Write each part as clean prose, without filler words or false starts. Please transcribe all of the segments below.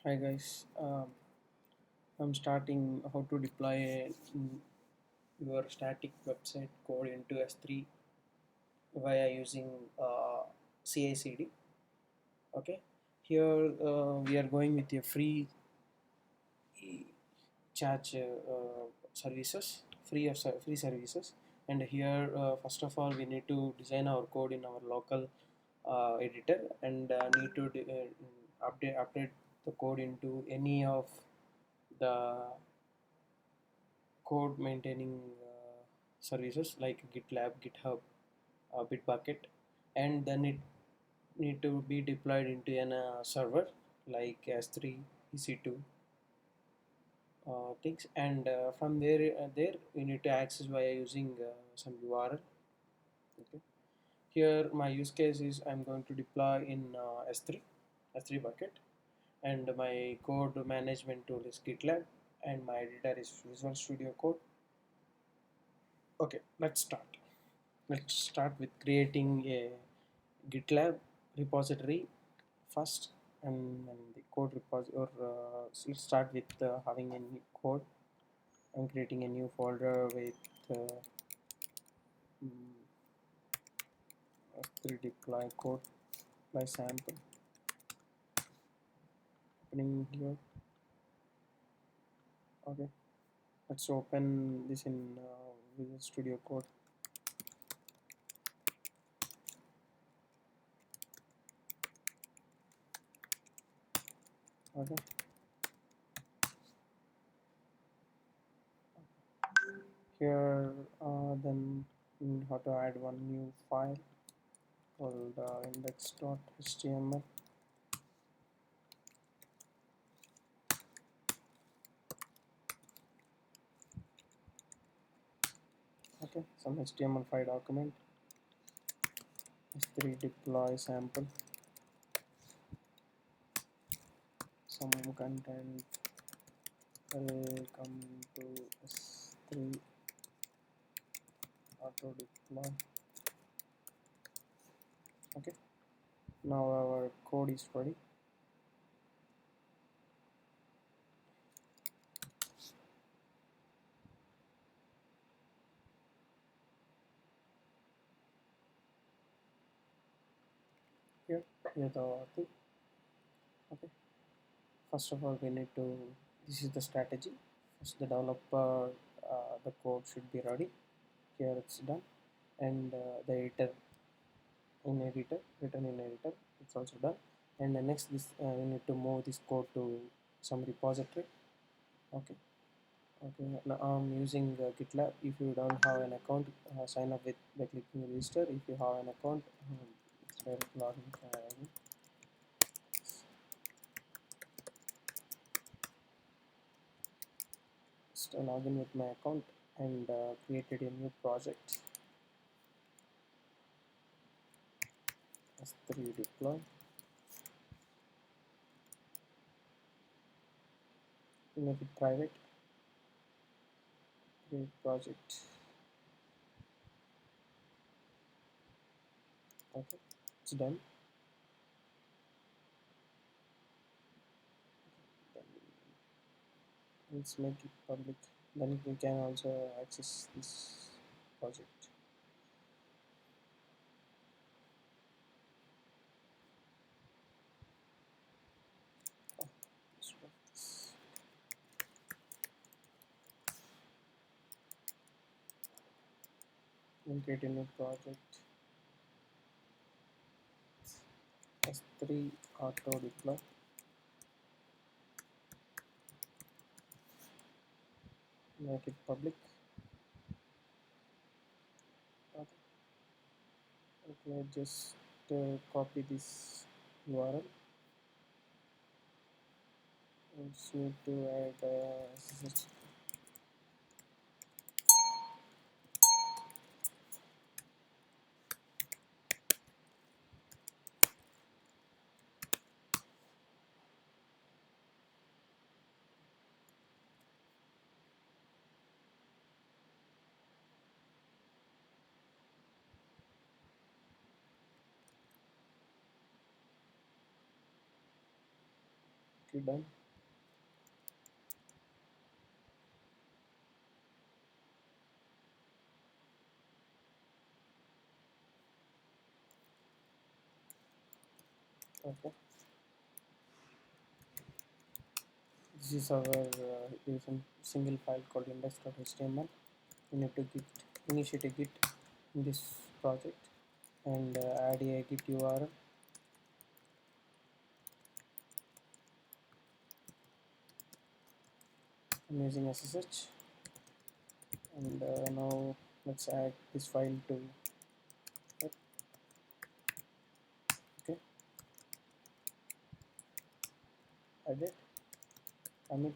Hi guys, I'm starting how to deploy your static website code into S3 via using CI/CD. Okay, here we are going with a free charge services, free services, and here first of all we need to design our code in our local editor and need to update the code into any of the code maintaining services like GitLab, GitHub, Bitbucket, and then it need to be deployed into an server like S3, EC2 things, and from there you need to access via using some URL. Okay. Here my use case is I'm going to deploy in S3 bucket, and my code management tool is GitLab, and my editor is Visual Studio Code. Okay, let's start. Let's start with creating a GitLab repository first, and then the code repository. Or so let's start with having a new code. I'm creating a new folder with mm, S3 deploy code by sample. Opening here. Okay, let's open this in Visual Studio Code. Okay, here then we have to add one new file called index.html. Okay, some HTML5 document, S3 deploy sample, some content, welcome to S3 auto deploy. Okay, now our code is ready. Here the thing. Okay, first of all we need to, this is the strategy. First the developer, the code should be ready. Here it's done, and the editor in editor, written in editor, it's also done. And next this we need to move this code to some repository. Okay, okay, now I'm using GitLab. If you don't have an account, sign up with by clicking register. If you have an account, it's direct login. Just log in with my account and created a new project. S3 deploy. Make it private. Create project. Okay, it's done. Then let's make it public. Then you can also access this project. Oh, this works. Then create a new project. S3 auto deploy. Make it public. Okay, okay, just copy this URL. We just need to add SSH. Click done. Okay, this is our single file called index.html. We need to initiate a git in this project and add a git URL. I'm using SSH, and now let's add this file to it. Okay, add it, commit.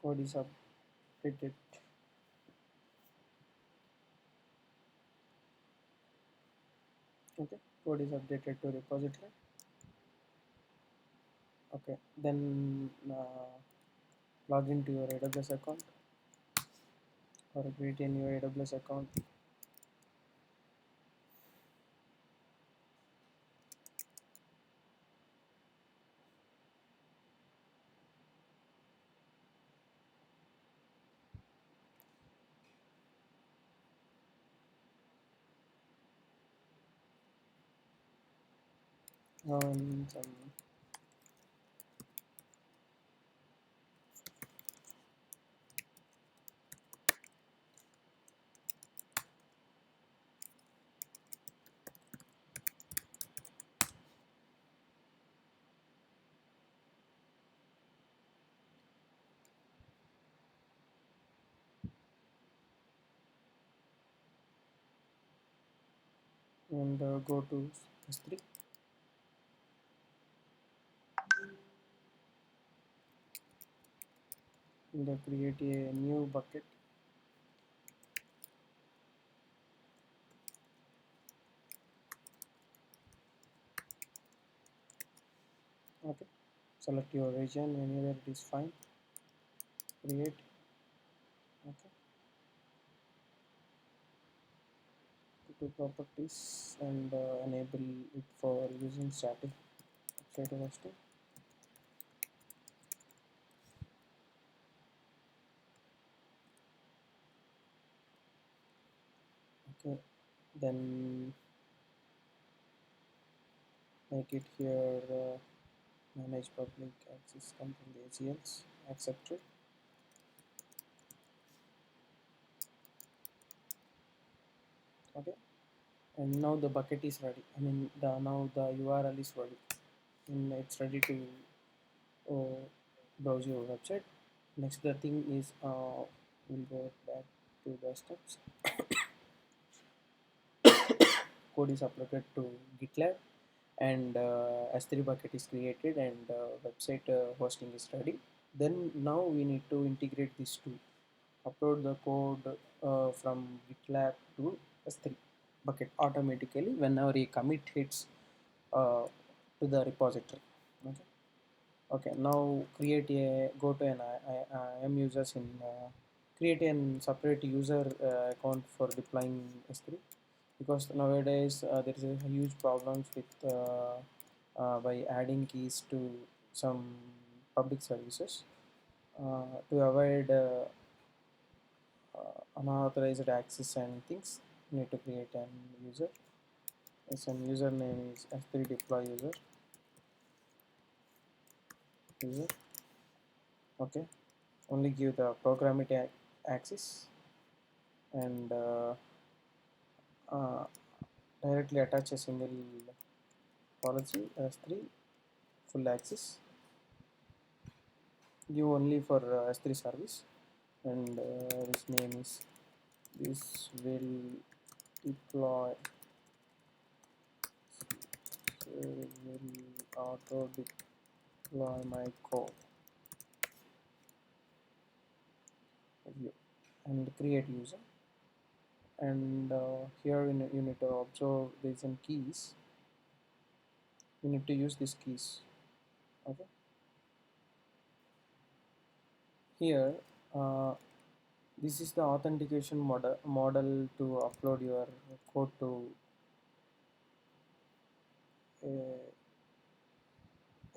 Code is updated. Okay, code is updated to repository. Okay, then log into your AWS account or create a new AWS account. Some and go to S3 and create a new bucket. Okay, select your region, anywhere it is fine. Create. Okay, go to properties and enable it for using static website hosting. Okay, then make it here manage public access come from the ACLs. Accept it. Okay, and now the bucket is ready. I mean, now the URL is ready, and it's ready to uh, browse your website. Next, the thing is we'll go back to the steps. Code is uploaded to GitLab, and S3 bucket is created, and website hosting is ready. Then now we need to integrate these two. Upload the code from GitLab to S3 bucket automatically whenever a commit hits uh, to the repository. Okay. Okay. Now create a go to an IAM users in create a separate user account for deploying S3, because nowadays there is a huge problems with by adding keys to some public services to avoid unauthorized access and things. You need to create an user. Some username is s3 deploy user. Okay, only give the programming access, and uh, directly attach a single policy s3 full access. Give only for s3 service, and this name is this will deploy will auto deploy my code view, and create user, and here you need to observe there is some keys. You need to use these keys. Okay, here uh, this is the authentication model to upload your code to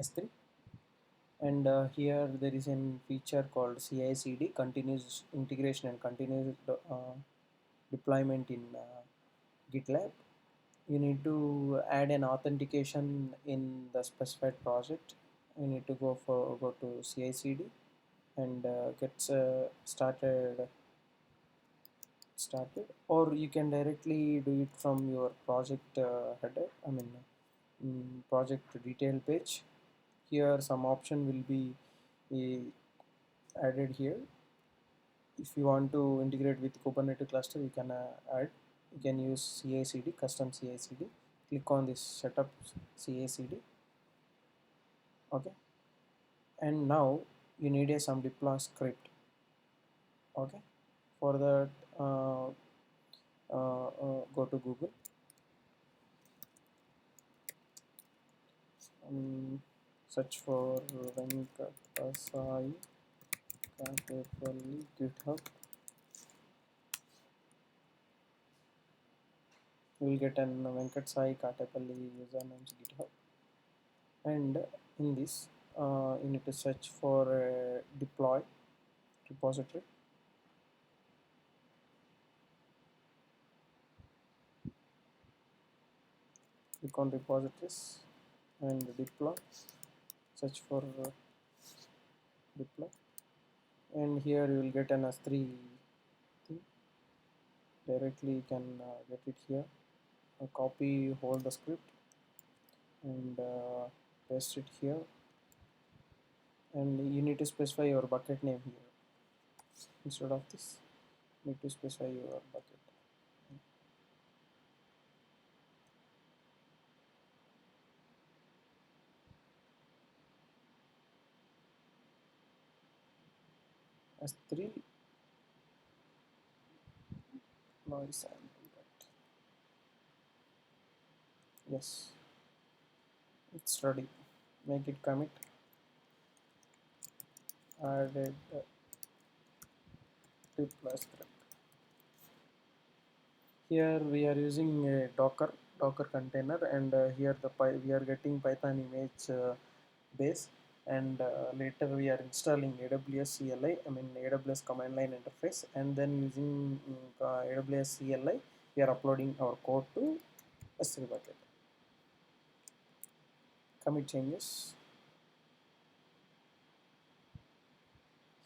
S3. And here there is a feature called CI/CD, continuous integration and continuous deployment in GitLab. You need to add an authentication in the specified project. You need to go to CI/CD and get started, or you can directly do it from your project header. Project detail page. Here some option will be added here. If you want to integrate with Kubernetes cluster, you can add. You can use CI/CD, custom CI/CD. Click on this setup CI/CD. Okay, and now you need some deploy script. Okay, for that go to Google. um, Search for Venkatasai Katepalli GitHub. You will get an Venkatasai Katepalli username's GitHub, and in this you need to search for deploy repository. Click on repositories and deploy. Search for deploy, and here you will get an S3 thing. Directly you can get it here. Copy, hold the script, and paste it here. And you need to specify your bucket name here. Instead of this, you need to specify your bucket. S3 noise sample. Yes, it's ready. Make it commit. Added deploy script. Here we are using a Docker container, and here we are getting Python image base, and later we are installing AWS CLI, AWS command line interface, and then using AWS CLI we are uploading our code to S3 bucket. Commit changes.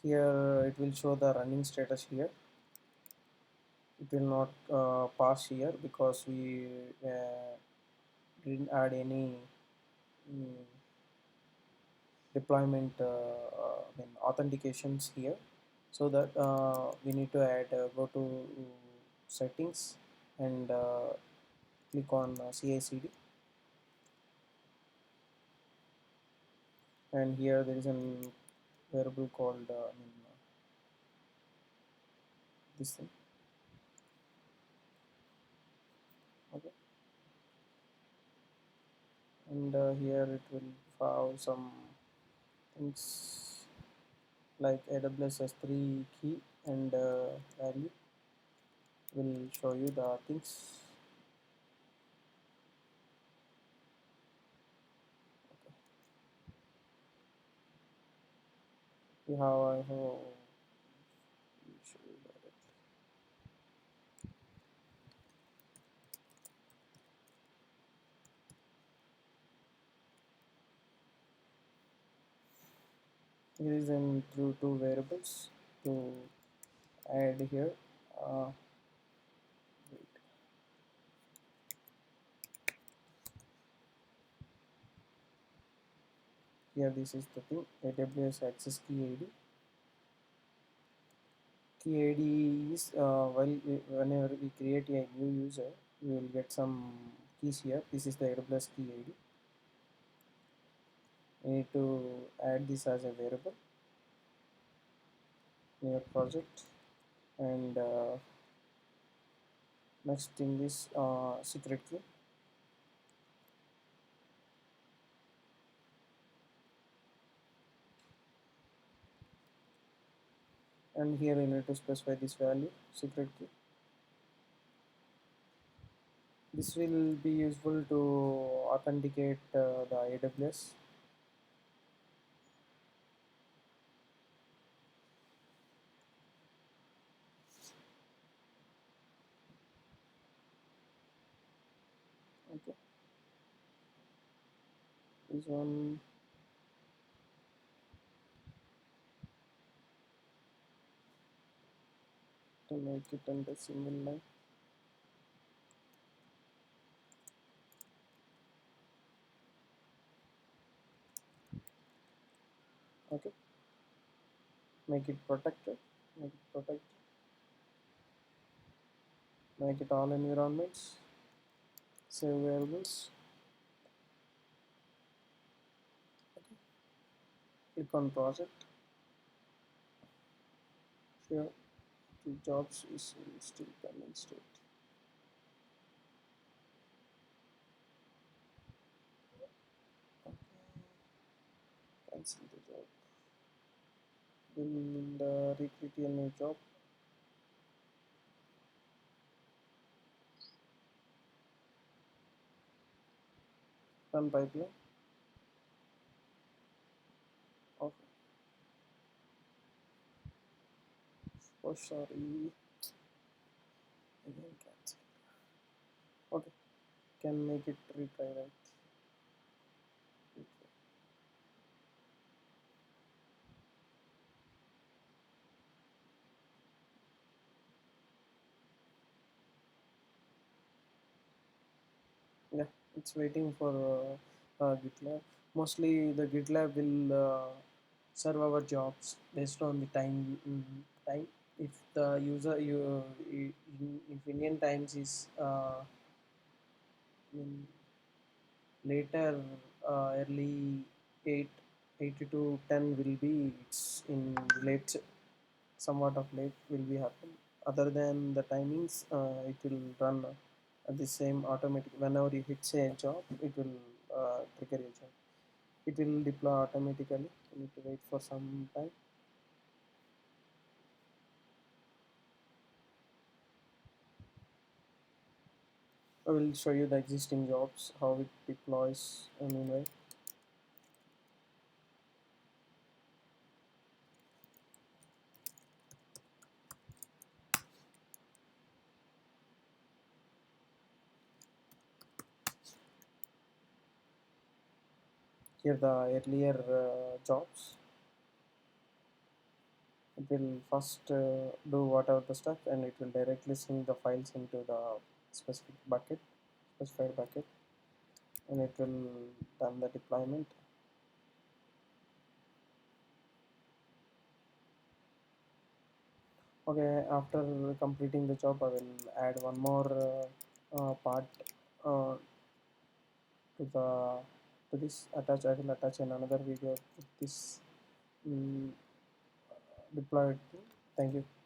Here it will show the running status here. It will not pass here because we didn't add any mm, deployment authentications here. So that we need to add go to settings and click on CI/CD, and here there is a variable called this thing. Okay, and here it will have some things like AWS S3 key and value will show you the things. You have I have show you directly. Here is in through two variables to add here. Uh, Here this is the thing, AWS access key ID. Key ID is whenever we create a new user, we will get some keys here. This is the AWS key ID. We need to add this as a variable in your project, and Next thing is secret key, and here you need to specify this value secret key. This will be useful to authenticate the AWS. Okay, this one to make it under single line. Okay, make it protected, make it protected, make it all environments, save variables. Okay, click on project. Here, two jobs is in still pending state. Okay, cancel the job. Build recreate a new job. Run pipeline. Okay. Oh sorry. Again cancel. Okay. Can make it retry right. Yeah, it's waiting for GitLab. Mostly the GitLab will serve our jobs based on the time. If the user if Indian times is in later early 8 8 to 10 will be it's in late, somewhat of late will be happen. Other than the timings, it will run at the same automatic. Whenever you hit say a job, it will trigger a job. It will deploy automatically. You need to wait for some time. I will show you the existing jobs, how it deploys. I mean, right here the earlier jobs. It will first do whatever the stuff, and it will directly sync the files into the specific bucket, specified bucket, and it will done the deployment. Okay, after completing the job, I will add one more part uh, to the to this attach. I will attach in another video with this mm, deployed thing. Thank you.